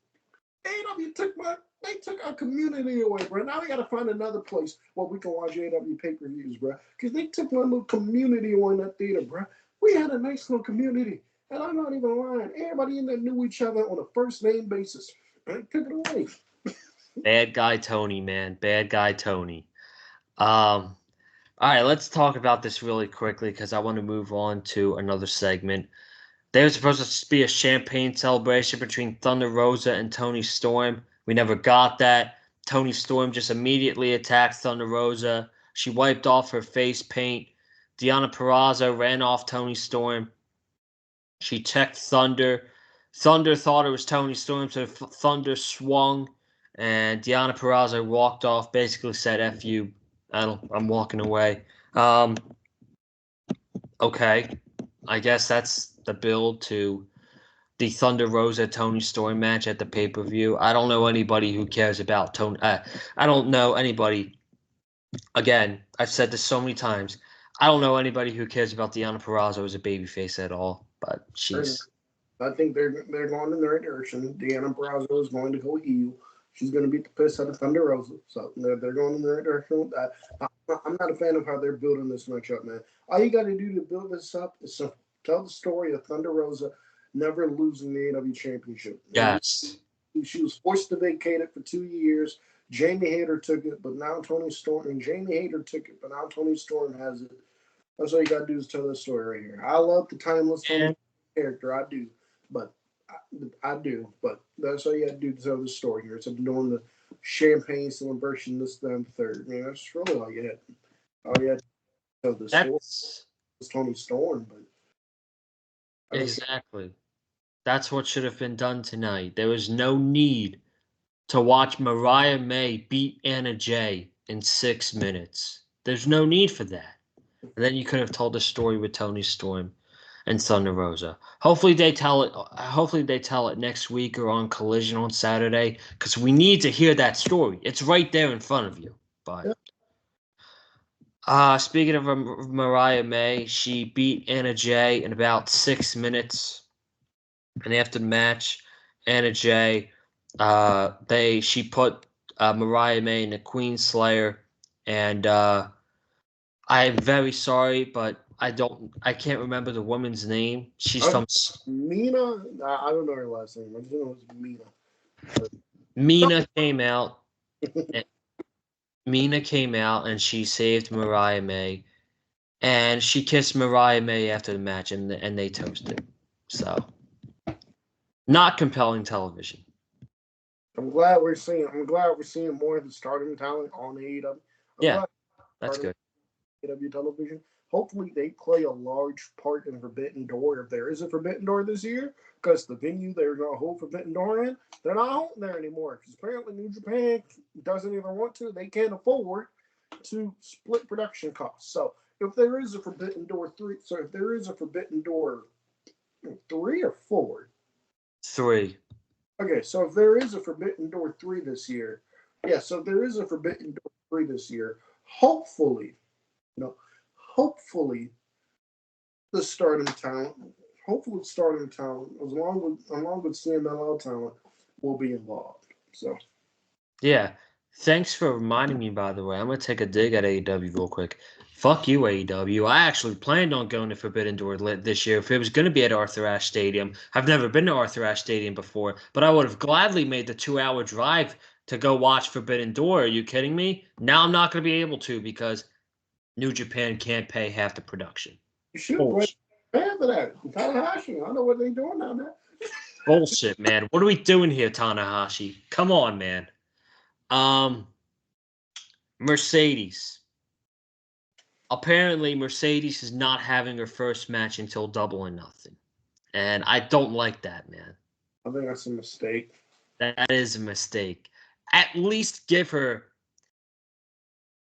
AEW they took our community away, bro. Now we got to find another place where we can watch AEW pay-per-views, bro. Because they took my little community away in that theater, bro. We had a nice little community. And I'm not even lying. Everybody in there knew each other on a first-name basis. And they took it away. Bad guy Tony, man. Bad guy Tony. All right, let's talk about this really quickly, because I want to move on to another segment. There's supposed to be a champagne celebration between Thunder Rosa and Toni Storm. We never got that. Toni Storm just immediately attacked Thunder Rosa. She wiped off her face paint. Deonna Purrazzo ran off Toni Storm. She checked Thunder. Thunder thought it was Toni Storm, so Thunder swung, and Deonna Purrazzo walked off, basically said, F you, I'm walking away. Okay, I guess that's the build to the Thunder Rosa Toni Storm match at the pay-per-view. I don't know anybody who cares about Toni. I don't know anybody. Again, I've said this so many times. I don't know anybody who cares about Deonna Purrazzo as a babyface at all. But she's. I think they're going in the right direction. Deonna Purrazzo is going to go heel. She's going to beat the piss out of Thunder Rosa. So they're going in the right direction with that. I'm not a fan of how they're building this match up, man. All you got to do to build this up is tell the story of Thunder Rosa never losing the AEW championship. Yes. She was forced to vacate it for 2 years. Jamie Hayter took it, but now Tony Storm and Jamie Hayter took it, but now Tony Storm has it. That's all you gotta do is tell this story right here. I love the timeless Tony character, I do, but I do, but that's all you gotta do to tell this story here. Instead of doing the champagne celebration, this, that, and the third. Man, that's really all you had. All you had to tell the story was Tony Storm, but exactly. That's what should have been done tonight. There was no need to watch Mariah May beat Anna Jay in 6 minutes. There's no need for that. And then you could have told the story with Tony Storm and Thunder Rosa. Hopefully they tell it. Hopefully they tell it next week or on Collision on Saturday, because we need to hear that story. It's right there in front of you. But speaking of Mariah May, she beat Anna Jay in about 6 minutes. And after the match, Anna Jay, she put Mariah May in the Queen Slayer, and I'm very sorry, but I can't remember the woman's name. She's from Mina. I don't know her last name. I just know it was Mina. Mina came out. Mina came out and she saved Mariah May, and she kissed Mariah May after the match, and they toasted. So, not compelling television. I'm glad we're seeing more of the Stardom talent on AEW. Yeah, that's good. AEW television. Hopefully, they play a large part in Forbidden Door if there is a Forbidden Door this year, because the venue they're going to hold Forbidden Door in, they're not holding there anymore. Because apparently, New Japan doesn't even want to. They can't afford to split production costs. So, if there is a Forbidden Door 3, if there is a Forbidden Door 3 or 4? 3. Okay, so if there is a Forbidden Door 3 this year, so if there is a Forbidden Door 3 this year, hopefully, the Stardom talent, along with CMLL talent, will be involved. So, yeah. Thanks for reminding me, by the way. I'm going to take a dig at AEW real quick. Fuck you, AEW. I actually planned on going to Forbidden Door this year if it was going to be at Arthur Ashe Stadium. I've never been to Arthur Ashe Stadium before, but I would have gladly made the 2-hour drive to go watch Forbidden Door. Are you kidding me? Now I'm not going to be able to because New Japan can't pay half the production. You should pay for that. Tanahashi, I don't know what they're doing down there. Bullshit, man. What are we doing here, Tanahashi? Come on, man. Mercedes. Apparently, Mercedes is not having her first match until Double or Nothing. And I don't like that, man. I think that's a mistake. That is a mistake. At least give her,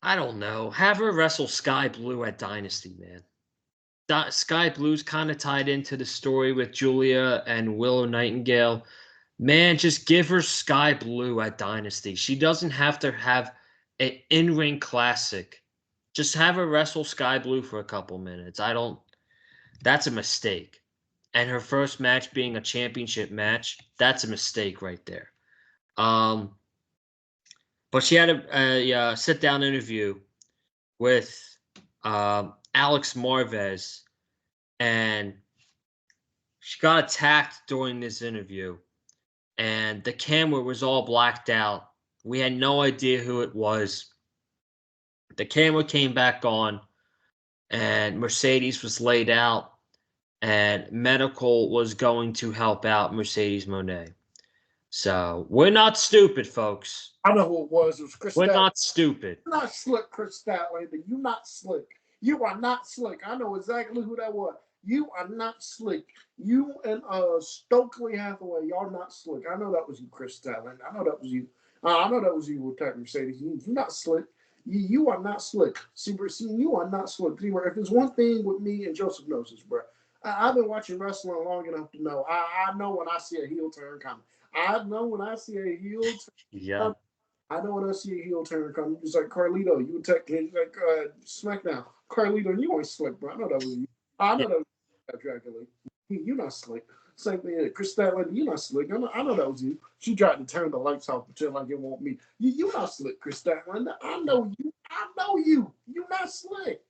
I don't know, have her wrestle Sky Blue at Dynasty, man. Sky Blue's kind of tied into the story with Julia and Willow Nightingale. Man, just give her Sky Blue at Dynasty. She doesn't have to have an in-ring classic. Just have her wrestle Sky Blue for a couple minutes. That's a mistake. And her first match being a championship match, that's a mistake right there. But she had a sit-down interview with Alex Marvez, and she got attacked during this interview, and the camera was all blacked out. We had no idea who it was. The camera came back on, and Mercedes was laid out, and medical was going to help out Mercedes Moné. So we're not stupid, folks. I know who it was. It was Chris. We're not stupid. You're not slick, Chris Statlander. You're not slick. You are not slick. I know exactly who that was. You are not slick. You and Stokely Hathaway, y'all not slick. I know that was you, Chris Statlander. I know that was you. I know that was you with Tech Mercedes. You're not slick. You are not slick. See, you are not slick. See, if there's one thing with me and Joseph knows this, bro. I've been watching wrestling long enough to know. I know when I see a heel turn coming. I know when I see a heel turn. Yeah. I know when I see a heel turn coming. It's like Carlito. You would take like SmackDown. Carlito, you ain't slick, bro. I know that was you. I know that was Dracula. You're not slick. Same thing. Chris Statlander, you're not slick. I know that was you. She tried to turn the lights off, pretend like it won't me. You're not slick, Chris Statlander. I know you. I know you. You're not slick.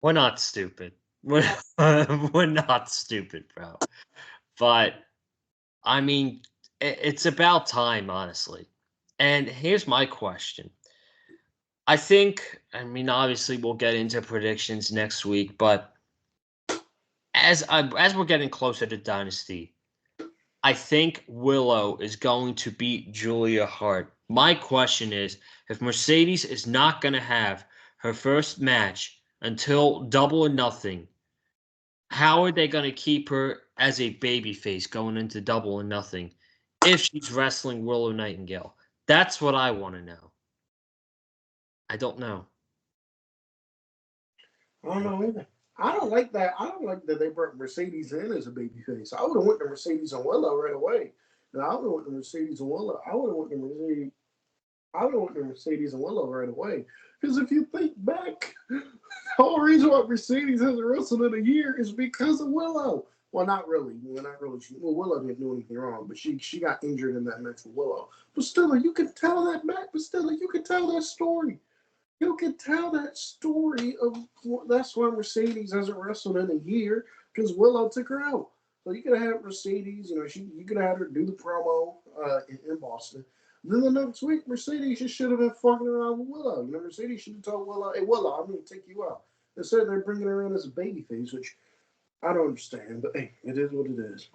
We're not stupid. We're not stupid, bro. But I mean, it's about time, honestly. And here's my question. I mean, obviously we'll get into predictions next week, but as we're getting closer to Dynasty, I think Willow is going to beat Julia Hart. My question is, if Mercedes is not going to have her first match until Double or Nothing, how are they going to keep her as a babyface going into Double or Nothing if she's wrestling Willow Nightingale? That's what I want to know. I don't know. I don't know either. I don't like that. I don't like that they brought Mercedes in as a babyface. I would have went to Mercedes and Willow right away. And I would have went to Mercedes and Willow. I would have went to Mercedes. I would have went to Mercedes and Willow right away. Because if you think back, the whole reason why Mercedes hasn't wrestled in a year is because of Willow. Well, not really. Well, not really. Willow didn't do anything wrong, but she got injured in that match with Willow. But still, you can tell that back. But still, you can tell that story. You can tell that story of that's why Mercedes hasn't wrestled in a year because Willow took her out. So you could have Mercedes, you could have her do the promo in Boston. Then the next week, Mercedes just should have been fucking around with Willow. Mercedes should have told Willow, "Hey, Willow, I'm going to take you out." Instead, they're bringing her in as a babyface, which I don't understand. But hey, it is what it is.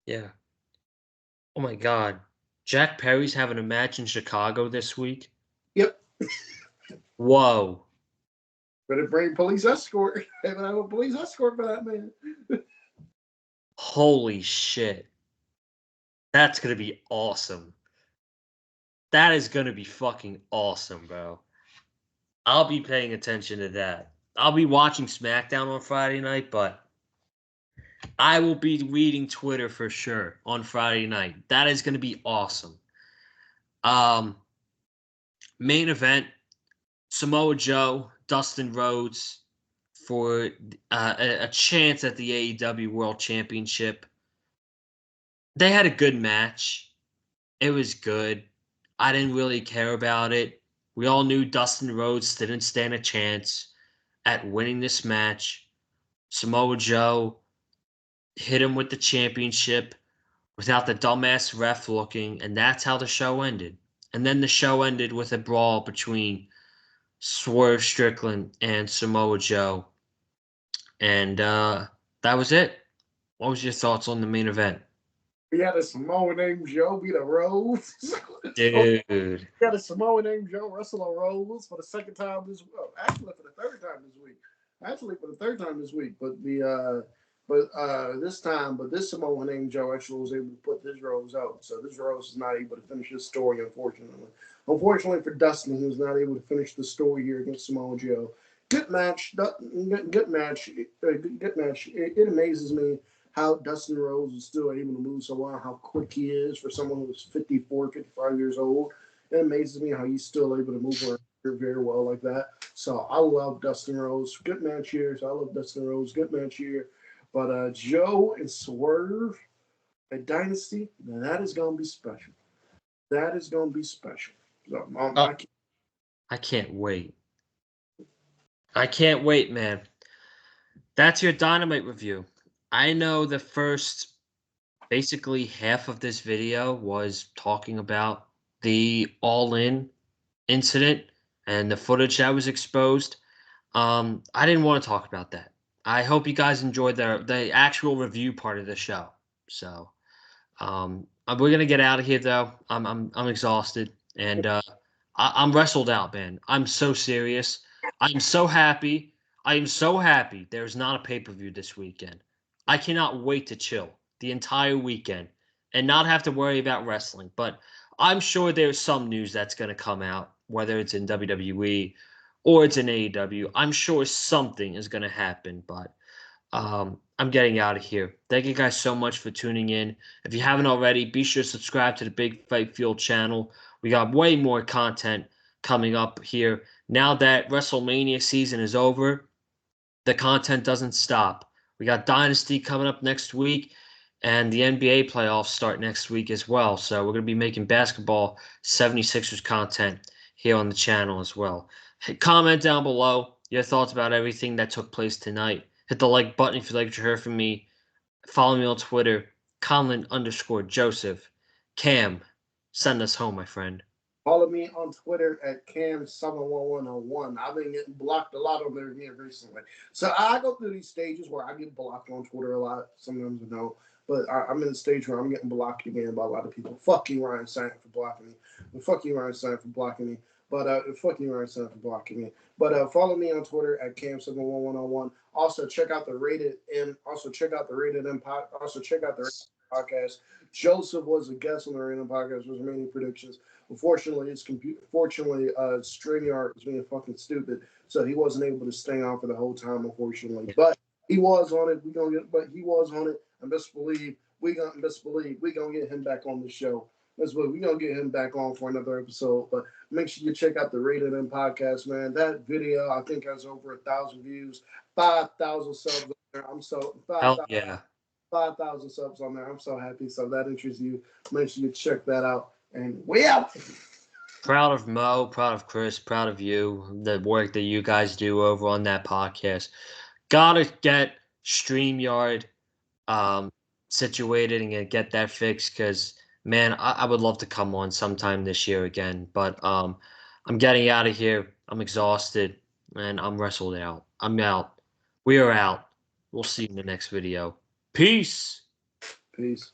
Yeah. Oh my God, Jack Perry's having a match in Chicago this week. Yep. Whoa. Better bring police escort. Have a police escort for that man. Holy shit. That's going to be awesome. That is going to be fucking awesome, bro. I'll be paying attention to that. I'll be watching SmackDown on Friday night, but I will be reading Twitter for sure on Friday night. That is going to be awesome. Main event, Samoa Joe, Dustin Rhodes for a chance at the AEW World Championship. They had a good match. It was good. I didn't really care about it. We all knew Dustin Rhodes didn't stand a chance at winning this match. Samoa Joe hit him with the championship without the dumbass ref looking, and that's how the show ended. And then the show ended with a brawl between Swerve Strickland and Samoa Joe. And that was it. What was your thoughts on the main event? We had a Samoan named Joe beat a Rose. Dude. We got a Samoan named Joe wrestle a Rose for the second time this week. Well, actually, for the third time this week. But this Samoan named Joe actually was able to put this Rose out. So this Rose is not able to finish his story, unfortunately. Unfortunately for Dustin, he was not able to finish the story here against Samoa Joe. Good match. Good match. It amazes me how Dustin Rhodes is still able to move so well, how quick he is for someone who's 54, 55 years old. It amazes me how he's still able to move around very well like that. So I love Dustin Rhodes. Good match here. So I love Dustin Rhodes. Good match here. But Joe and Swerve at Dynasty, now that is going to be special. That is going to be special. So, I can't wait. I can't wait, man. That's your Dynamite review. I know the first, basically half of this video was talking about the All-In incident and the footage that was exposed. I didn't want to talk about that. I hope you guys enjoyed the actual review part of the show. So, we're gonna get out of here though. I'm exhausted and I'm wrestled out, man. I'm so serious. I'm so happy. I am so happy there's not a pay-per-view this weekend. I cannot wait to chill the entire weekend and not have to worry about wrestling. But I'm sure there's some news that's going to come out, whether it's in WWE or it's in AEW. I'm sure something is going to happen, but I'm getting out of here. Thank you guys so much for tuning in. If you haven't already, be sure to subscribe to the Big Fight Fuel channel. We got way more content coming up here. Now that WrestleMania season is over, the content doesn't stop. We got Dynasty coming up next week, and the NBA playoffs start next week as well. So we're going to be making basketball 76ers content here on the channel as well. Comment down below your thoughts about everything that took place tonight. Hit the like button if you'd like to hear from me. Follow me on Twitter. Colin_Joseph. Cam, send us home, my friend. Follow me on Twitter at Cam71101. I've been getting blocked a lot on there here recently. So I go through these stages where I get blocked on Twitter a lot. Sometimes I don't. But I'm in a stage where I'm getting blocked again by a lot of people. Fuck you, Ryan Saint, for blocking me. Well, fuck you, Ryan Saint, for blocking me. But fuck you, Ryan Saint, for blocking me. But follow me on Twitter at Cam71101. Also check out the Rated M. Also check out the Rated M. Also check out the podcast. Joseph was a guest on the Rated M podcast. Was many predictions. Unfortunately, StreamYard was being fucking stupid, so he wasn't able to stay on for the whole time, unfortunately. But he was on it. He was on it. And best believe we gonna get him back on the show. That's what we gonna get him back on for another episode. But make sure you check out the Rated M podcast, man. That video I think has over 1,000 views, 5,000 subs. I'm so 5,000. Yeah. 5,000 subs on there. I'm so happy. So that interests you. Make sure you check that out. And we out. Proud of Mo, proud of Chris, proud of you, the work that you guys do over on that podcast. Gotta get StreamYard situated and get that fixed because, man, I would love to come on sometime this year again. But I'm getting out of here. I'm exhausted and I'm wrestled out. I'm out. We are out. We'll see you in the next video. Peace. Peace.